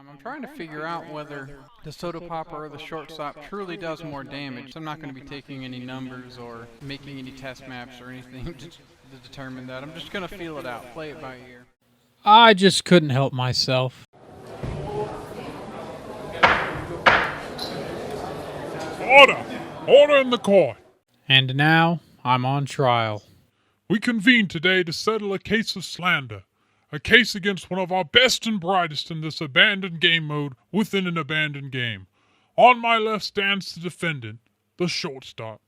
I'm trying to figure out whether the soda popper or the shortstop truly does more damage. I'm not going to be taking any numbers or making any test maps or anything to determine that. I'm just going to feel it out, play it by ear. I just couldn't help myself. Order! Order in the court! And now I'm on trial. We convene today to settle a case of slander. A case against one of our best and brightest in this abandoned game mode within an abandoned game. On my left stands the defendant, the shortstop.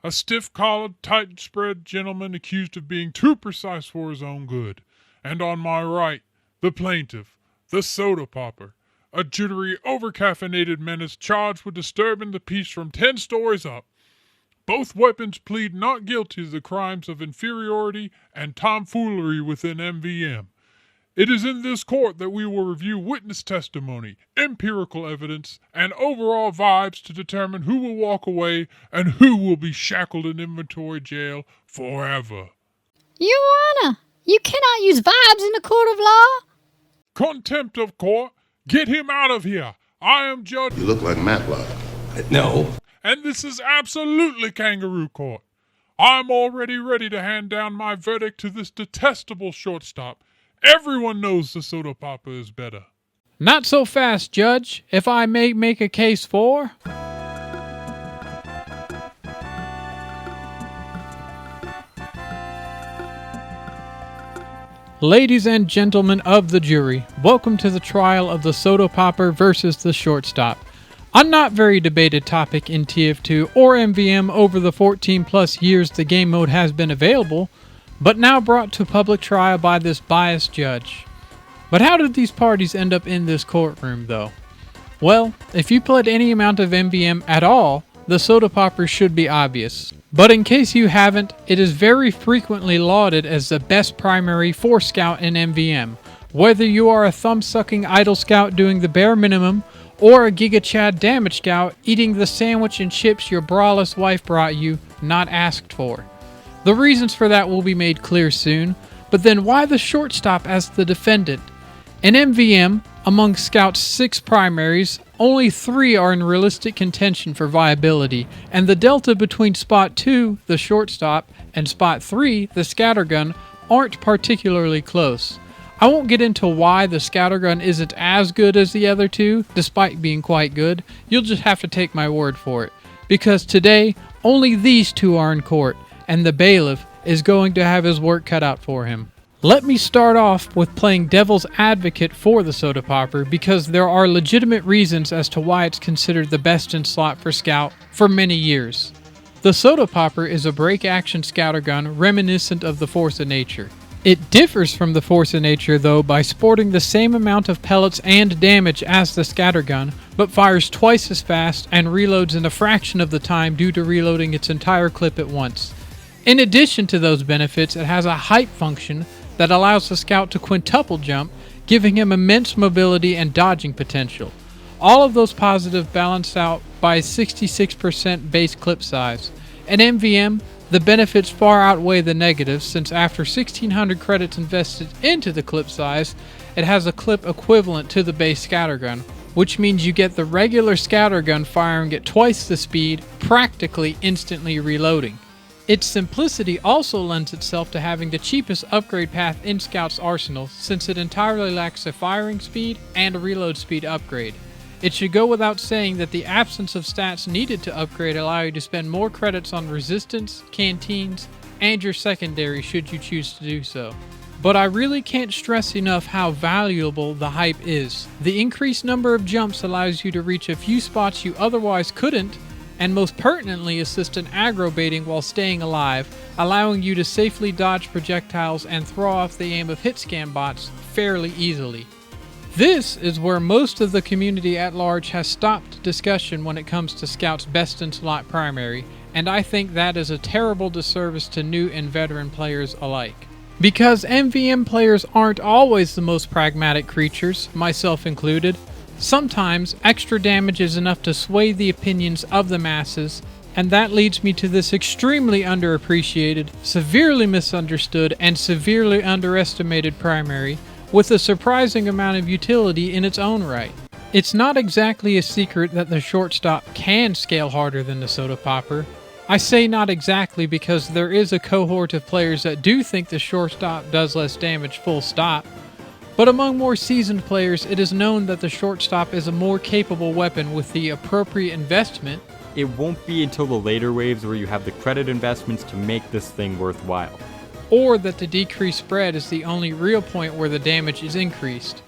A stiff-collared, tight-spread gentleman accused of being too precise for his own good. And on my right, the plaintiff, the soda popper. A jittery, over-caffeinated menace charged with disturbing the peace from 10 stories up. Both weapons plead not guilty to the crimes of inferiority and tomfoolery within MvM. It is in this court that we will review witness testimony, empirical evidence, and overall vibes to determine who will walk away and who will be shackled in inventory jail forever. Your Honor, you cannot use vibes in a court of law. Contempt of court, get him out of here. I am Judge... You look like Matlock. No. And this is absolutely kangaroo court. I'm already ready to hand down my verdict to this detestable shortstop. Everyone knows the soda popper is better. Not so fast, Judge. If I may make a case for... Ladies and gentlemen of the jury, welcome to the trial of the soda popper versus the shortstop. A not very debated topic in TF2 or MvM over the 14 plus years the game mode has been available, but now brought to public trial by this biased judge. But how did these parties end up in this courtroom though? Well, if you played any amount of MvM at all, the soda popper should be obvious. But in case you haven't, it is very frequently lauded as the best primary for scout in MvM. Whether you are a thumb-sucking idle scout doing the bare minimum, or a Giga Chad damage scout eating the sandwich and chips your braless wife brought you, not asked for. The reasons for that will be made clear soon, but then why the shortstop as the defendant? In MvM, among Scout's 6 primaries, only 3 are in realistic contention for viability, and the delta between Spot 2, the shortstop, and Spot 3, the scattergun, aren't particularly close. I won't get into why the scattergun isn't as good as the other 2, despite being quite good. You'll just have to take my word for it. Because today, only these 2 are in court, and the bailiff is going to have his work cut out for him. Let me start off with playing devil's advocate for the soda popper because there are legitimate reasons as to why it's considered the best in slot for scout for many years. The soda popper is a break action scattergun reminiscent of the Force of Nature. It differs from the Force of Nature though by sporting the same amount of pellets and damage as the scattergun, but fires twice as fast and reloads in a fraction of the time due to reloading its entire clip at once. In addition to those benefits, it has a hype function that allows the scout to quintuple jump, giving him immense mobility and dodging potential. All of those positives balanced out by a 66% base clip size. In MvM, the benefits far outweigh the negatives since after 1600 credits invested into the clip size, it has a clip equivalent to the base scattergun, which means you get the regular scattergun firing at twice the speed, practically instantly reloading. Its simplicity also lends itself to having the cheapest upgrade path in Scout's arsenal since it entirely lacks a firing speed and a reload speed upgrade. It should go without saying that the absence of stats needed to upgrade allow you to spend more credits on resistance, canteens, and your secondary should you choose to do so. But I really can't stress enough how valuable the hype is. The increased number of jumps allows you to reach a few spots you otherwise couldn't, and most pertinently assist in aggro baiting while staying alive, allowing you to safely dodge projectiles and throw off the aim of hit scan bots fairly easily. This is where most of the community at large has stopped discussion when it comes to Scout's best in slot primary, and I think that is a terrible disservice to new and veteran players alike. Because MvM players aren't always the most pragmatic creatures, myself included, sometimes extra damage is enough to sway the opinions of the masses, and that leads me to this extremely underappreciated, severely misunderstood, and severely underestimated primary, with a surprising amount of utility in its own right. It's not exactly a secret that the Shortstop can scale harder than the Soda Popper. I say not exactly because there is a cohort of players that do think the Shortstop does less damage full stop, but among more seasoned players it is known that the Shortstop is a more capable weapon with the appropriate investment. It won't be until the later waves where you have the credit investments to make this thing worthwhile. Or that the decreased spread is the only real point where the damage is increased.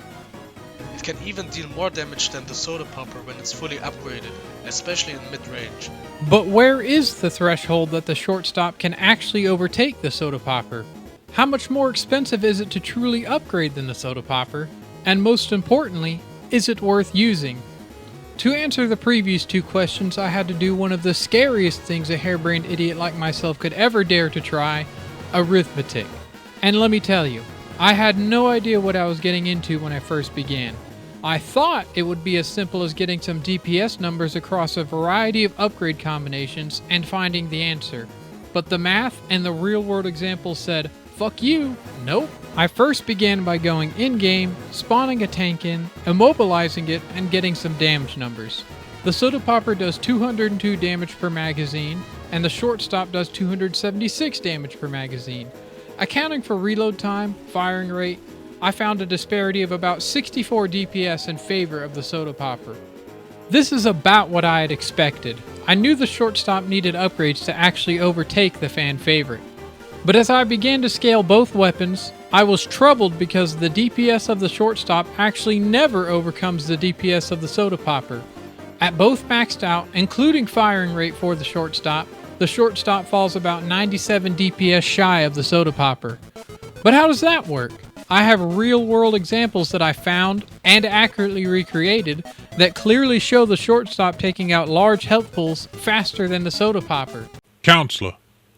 It can even deal more damage than the Soda Popper when it's fully upgraded, especially in mid-range. But where is the threshold that the Shortstop can actually overtake the Soda Popper? How much more expensive is it to truly upgrade than the Soda Popper? And most importantly, is it worth using? To answer the previous two questions, I had to do one of the scariest things a harebrained idiot like myself could ever dare to try, arithmetic. And let me tell you, I had no idea what I was getting into when I first began. I thought it would be as simple as getting some DPS numbers across a variety of upgrade combinations and finding the answer. But the math and the real-world examples said, fuck you, nope. I first began by going in-game, spawning a tank in, immobilizing it, and getting some damage numbers. The Soda Popper does 202 damage per magazine, and the Shortstop does 276 damage per magazine. Accounting for reload time, firing rate, I found a disparity of about 64 DPS in favor of the Soda Popper. This is about what I had expected. I knew the Shortstop needed upgrades to actually overtake the fan favorite. But as I began to scale both weapons, I was troubled because the DPS of the Shortstop actually never overcomes the DPS of the Soda Popper. At both maxed out, including firing rate for the Shortstop falls about 97 DPS shy of the Soda Popper. But how does that work? I have real-world examples that I found and accurately recreated that clearly show the Shortstop taking out large health pools faster than the Soda Popper. Counselor,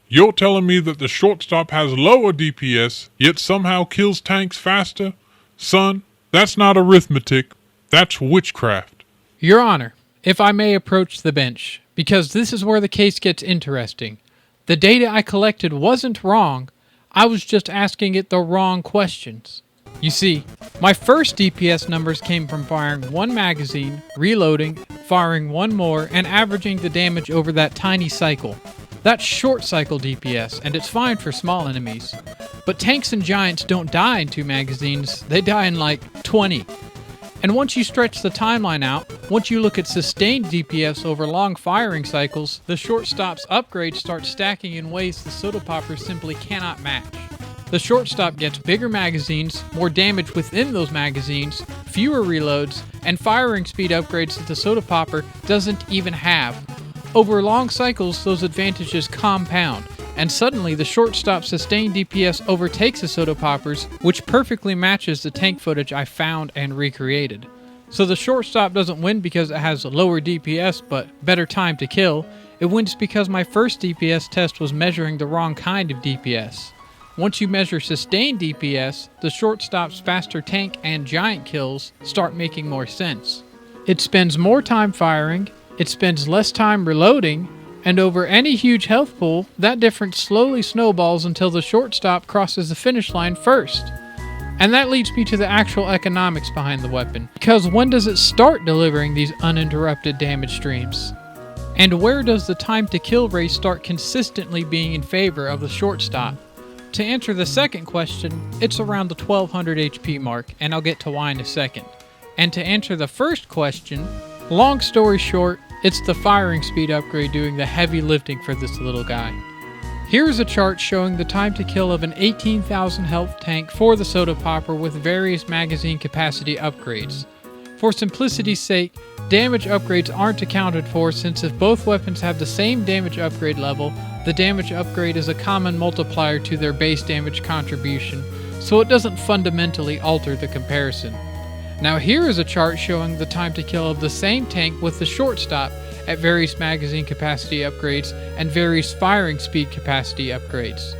you're telling me that the Shortstop has lower DPS, yet somehow kills tanks faster? Son, that's not arithmetic, that's witchcraft. Your Honor, if I may approach the bench, because this is where the case gets interesting. The data I collected wasn't wrong, I was just asking it the wrong questions. You see, my first DPS numbers came from firing one magazine, reloading, firing one more, and averaging the damage over that tiny cycle. That's short cycle DPS, and it's fine for small enemies. But tanks and giants don't die in 2 magazines, they die in like 20. And once you stretch the timeline out, once you look at sustained DPS over long firing cycles, the Shortstop's upgrades start stacking in ways the Soda Popper simply cannot match. The Shortstop gets bigger magazines, more damage within those magazines, fewer reloads, and firing speed upgrades that the Soda Popper doesn't even have. Over long cycles, those advantages compound, and suddenly the Shortstop sustained DPS overtakes the Soda Poppers, which perfectly matches the tank footage I found and recreated. So the Shortstop doesn't win because it has lower DPS but better time to kill, it wins because my first DPS test was measuring the wrong kind of DPS. Once you measure sustained DPS, the Shortstop's faster tank and giant kills start making more sense. It spends more time firing, it spends less time reloading, and over any huge health pool, that difference slowly snowballs until the Shortstop crosses the finish line first. And that leads me to the actual economics behind the weapon, because when does it start delivering these uninterrupted damage streams? And where does the time to kill rate start consistently being in favor of the Shortstop? To answer the second question, it's around the 1200 HP mark, and I'll get to why in a second. And to answer the first question, long story short, it's the firing speed upgrade doing the heavy lifting for this little guy. Here's a chart showing the time to kill of an 18,000 health tank for the Soda Popper with various magazine capacity upgrades. For simplicity's sake, damage upgrades aren't accounted for since if both weapons have the same damage upgrade level, the damage upgrade is a common multiplier to their base damage contribution, so it doesn't fundamentally alter the comparison. Now here is a chart showing the time to kill of the same tank with the Shortstop at various magazine capacity upgrades and various firing speed capacity upgrades.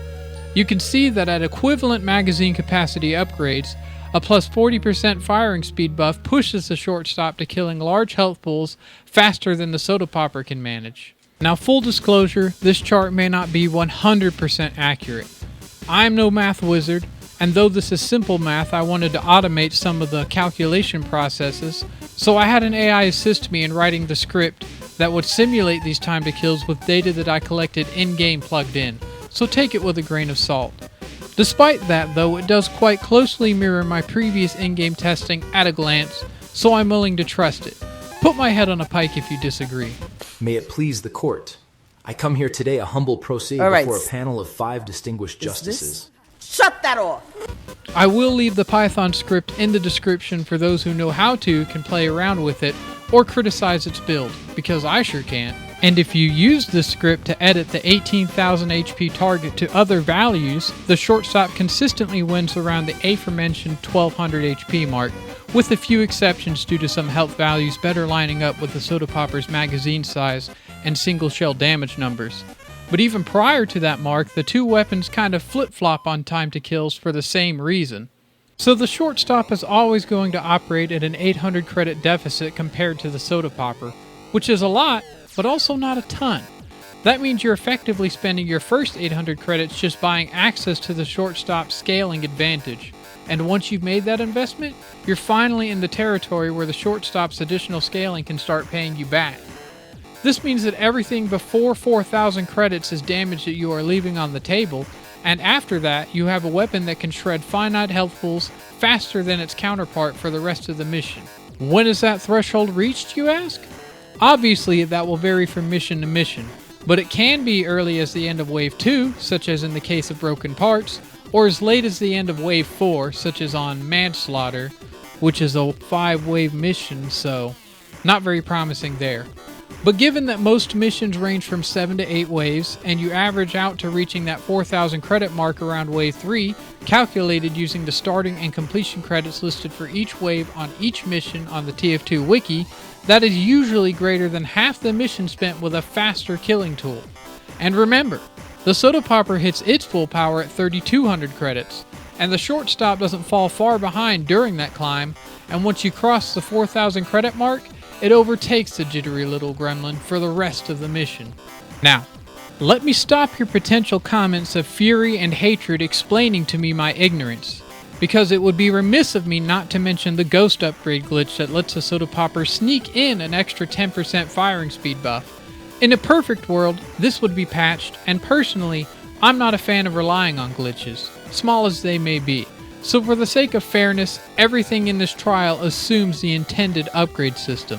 You can see that at equivalent magazine capacity upgrades, a plus 40% firing speed buff pushes the Shortstop to killing large health pools faster than the Soda Popper can manage. Now full disclosure, this chart may not be 100% accurate. I'm no math wizard, and though this is simple math, I wanted to automate some of the calculation processes, so I had an AI assist me in writing the script that would simulate these time to kills with data that I collected in-game plugged in, so take it with a grain of salt. Despite that though, it does quite closely mirror my previous in-game testing at a glance, so I'm willing to trust it. Put my head on a pike if you disagree. May it please the court. I come here today a humble pro se All right. before a panel of 5 distinguished justices. Shut that off! I will leave the Python script in the description for those who know how to can play around with it or criticize its build, because I sure can't. And if you use this script to edit the 18,000 HP target to other values, the Shortstop consistently wins around the aforementioned 1200 HP mark, with a few exceptions due to some health values better lining up with the Soda Popper's magazine size and single shell damage numbers. But even prior to that mark, the two weapons kind of flip-flop on time to kills for the same reason. So the Shortstop is always going to operate at an 800 credit deficit compared to the Soda Popper, which is a lot, but also not a ton. That means you're effectively spending your first 800 credits just buying access to the Shortstop's scaling advantage. And once you've made that investment, you're finally in the territory where the Shortstop's additional scaling can start paying you back. This means that everything before 4,000 credits is damage that you are leaving on the table, and after that, you have a weapon that can shred finite health pools faster than its counterpart for the rest of the mission. When is that threshold reached, you ask? Obviously, that will vary from mission to mission, but it can be early as the end of Wave 2, such as in the case of Broken Parts, or as late as the end of Wave 4, such as on Manslaughter, which is a 5-wave mission, so not very promising there. But given that most missions range from 7 to 8 waves, and you average out to reaching that 4,000 credit mark around Wave 3, calculated using the starting and completion credits listed for each wave on each mission on the TF2 wiki, that is usually greater than half the mission spent with a faster killing tool. And remember, the Soda Popper hits its full power at 3,200 credits, and the Shortstop doesn't fall far behind during that climb, and once you cross the 4,000 credit mark, it overtakes the jittery little gremlin for the rest of the mission. Now, let me stop your potential comments of fury and hatred explaining to me my ignorance, because it would be remiss of me not to mention the ghost upgrade glitch that lets the Soda Popper sneak in an extra 10% firing speed buff. In a perfect world, this would be patched, and personally, I'm not a fan of relying on glitches, small as they may be. So for the sake of fairness, everything in this trial assumes the intended upgrade system.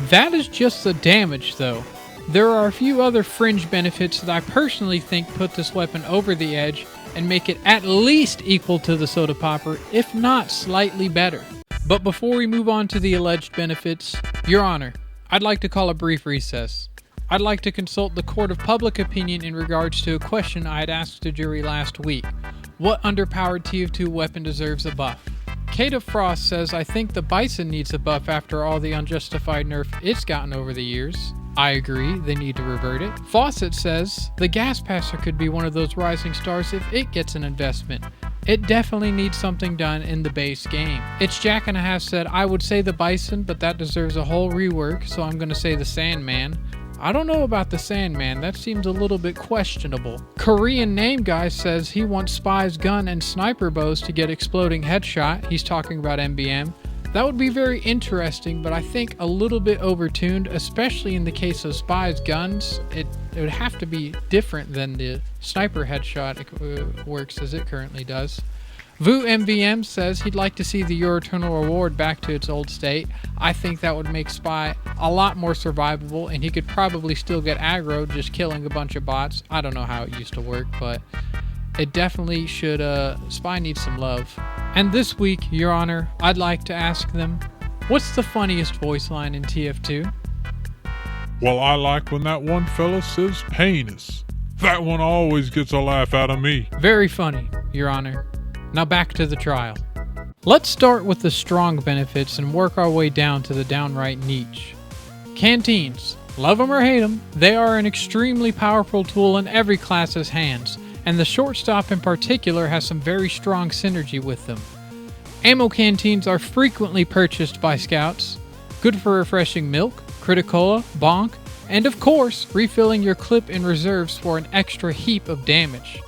That is just the damage though. There are a few other fringe benefits that I personally think put this weapon over the edge and make it at least equal to the Soda Popper, if not slightly better. But before we move on to the alleged benefits, Your Honor, I'd like to call a brief recess. I'd like to consult the court of public opinion in regards to a question I had asked the jury last week. What underpowered TF2 weapon deserves a buff? Kate of Frost says, I think the Bison needs a buff after all the unjustified nerf it's gotten over the years. I agree, they need to revert it. Fawcett says, the Gas Passer could be one of those rising stars if it gets an investment. It definitely needs something done in the base game. It's Jack and a Half said, I would say the Bison, but that deserves a whole rework, so I'm gonna say the Sandman. I don't know about the Sandman, that seems a little bit questionable. Korean Name Guy says he wants Spy's gun and sniper bows to get exploding headshot. He's talking about MvM. That would be very interesting, but I think a little bit overtuned, especially in the case of Spy's guns. It would have to be different than the sniper headshot works as it currently does. Vu MvM says he'd like to see the Your Eternal Reward back to its old state. I think that would make Spy a lot more survivable, and he could probably still get aggroed just killing a bunch of bots. I don't know how it used to work, but it definitely should, Spy needs some love. And this week, Your Honor, I'd like to ask them, what's the funniest voice line in TF2? Well, I like when that one fella says penis. That one always gets a laugh out of me. Very funny, Your Honor. Now back to the trial. Let's start with the strong benefits and work our way down to the downright niche. Canteens. Love them or hate them, they are an extremely powerful tool in every class's hands, and the Shortstop in particular has some very strong synergy with them. Ammo canteens are frequently purchased by scouts, good for refreshing milk, Criticola, bonk, and of course, refilling your clip in reserves for an extra heap of damage.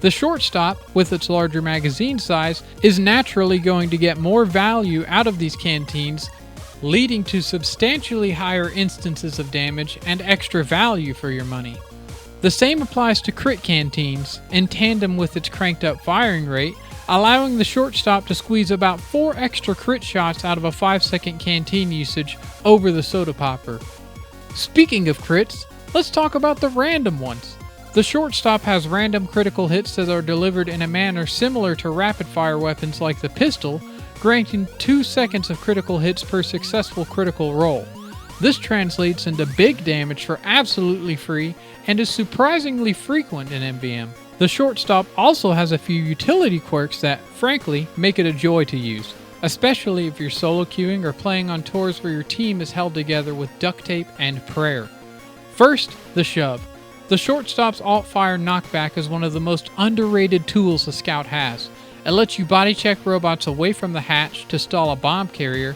The shortstop, with its larger magazine size, is naturally going to get more value out of these canteens, leading to substantially higher instances of damage and extra value for your money. The same applies to crit canteens, in tandem with its cranked up firing rate, allowing the shortstop to squeeze about 4 extra crit shots out of a 5-second canteen usage over the soda popper. Speaking of crits, let's talk about the random ones. The shortstop has random critical hits that are delivered in a manner similar to rapid-fire weapons like the pistol, granting 2 seconds of critical hits per successful critical roll. This translates into big damage for absolutely free and is surprisingly frequent in MvM. The shortstop also has a few utility quirks that, frankly, make it a joy to use, especially if you're solo queuing or playing on tours where your team is held together with duct tape and prayer. First, the shove. The shortstop's alt-fire knockback is one of the most underrated tools a scout has. It lets you body check robots away from the hatch to stall a bomb carrier,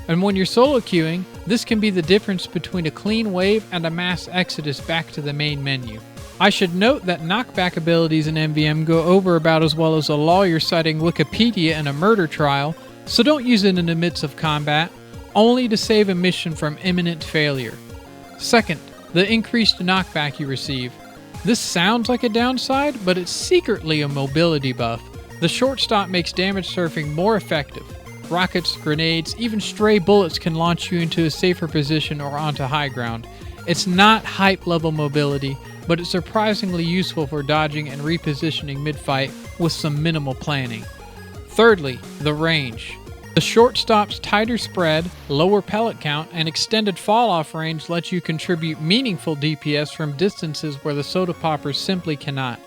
and when you're solo queuing, this can be the difference between a clean wave and a mass exodus back to the main menu. I should note that knockback abilities in MvM go over about as well as a lawyer citing Wikipedia in a murder trial, so don't use it in the midst of combat, only to save a mission from imminent failure. Second, the increased knockback you receive. This sounds like a downside, but it's secretly a mobility buff. The shortstop makes damage surfing more effective. Rockets, grenades, even stray bullets can launch you into a safer position or onto high ground. It's not hype level mobility, but it's surprisingly useful for dodging and repositioning mid-fight with some minimal planning. Thirdly, the range. The shortstop's tighter spread, lower pellet count, and extended fall-off range lets you contribute meaningful DPS from distances where the soda poppers simply cannot.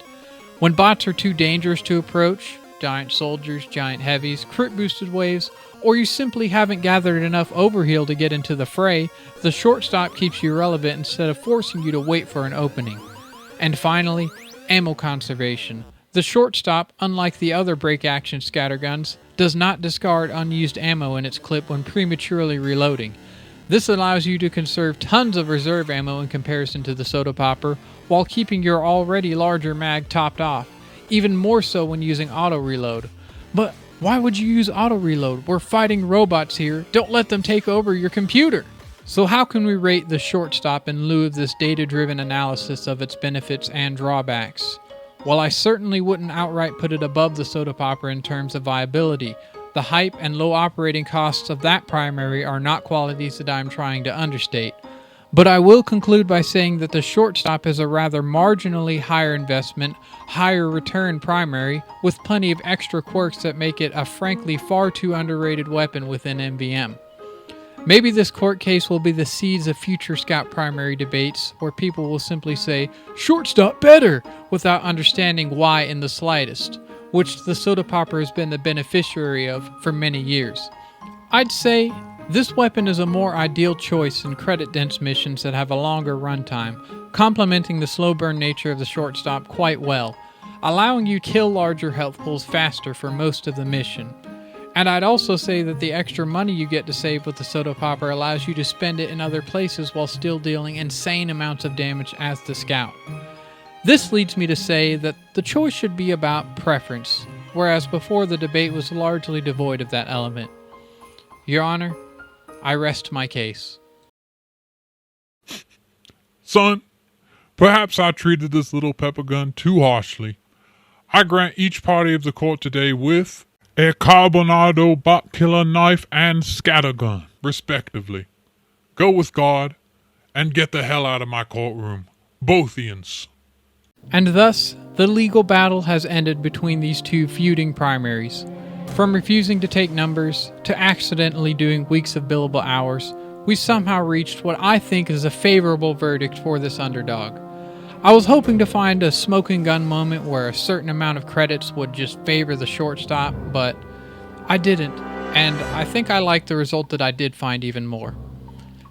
When bots are too dangerous to approach, giant soldiers, giant heavies, crit-boosted waves, or you simply haven't gathered enough overheal to get into the fray, the shortstop keeps you relevant instead of forcing you to wait for an opening. And finally, ammo conservation. The shortstop, unlike the other break-action scatterguns, does not discard unused ammo in its clip when prematurely reloading. This allows you to conserve tons of reserve ammo in comparison to the soda popper, while keeping your already larger mag topped off, even more so when using auto-reload. But why would you use auto-reload? We're fighting robots here, don't let them take over your computer! So how can we rate the shortstop in lieu of this data-driven analysis of its benefits and drawbacks? While I certainly wouldn't outright put it above the soda popper in terms of viability, the hype and low operating costs of that primary are not qualities that I'm trying to understate. But I will conclude by saying that the shortstop is a rather marginally higher investment, higher return primary, with plenty of extra quirks that make it a frankly far too underrated weapon within MvM. Maybe this court case will be the seeds of future scout primary debates where people will simply say, "Shortstop better," without understanding why in the slightest, which the soda popper has been the beneficiary of for many years. I'd say this weapon is a more ideal choice in credit-dense missions that have a longer runtime, complementing the slow burn nature of the shortstop quite well, allowing you to kill larger health pools faster for most of the mission. And I'd also say that the extra money you get to save with the soda popper allows you to spend it in other places while still dealing insane amounts of damage as the scout. This leads me to say that the choice should be about preference, whereas before the debate was largely devoid of that element. Your Honor, I rest my case. Son, perhaps I treated this little peppergun too harshly. I grant each party of the court today with a carbonado bot killer knife and scattergun, respectively. Go with God and get the hell out of my courtroom. Both Ians. And thus, the legal battle has ended between these two feuding primaries. From refusing to take numbers to accidentally doing weeks of billable hours, we somehow reached what I think is a favorable verdict for this underdog. I was hoping to find a smoking gun moment where a certain amount of credits would just favor the shortstop, but I didn't, and I think I like the result that I did find even more.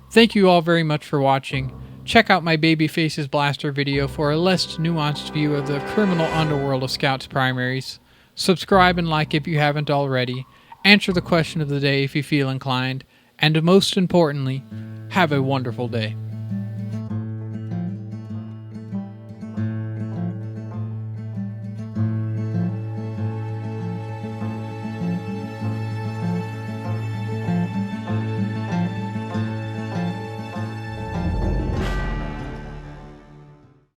Thank you all very much for watching. Check out my Babyface's Blaster video for a less nuanced view of the criminal underworld of Scouts primaries. Subscribe and like if you haven't already. Answer the question of the day if you feel inclined. And most importantly, have a wonderful day.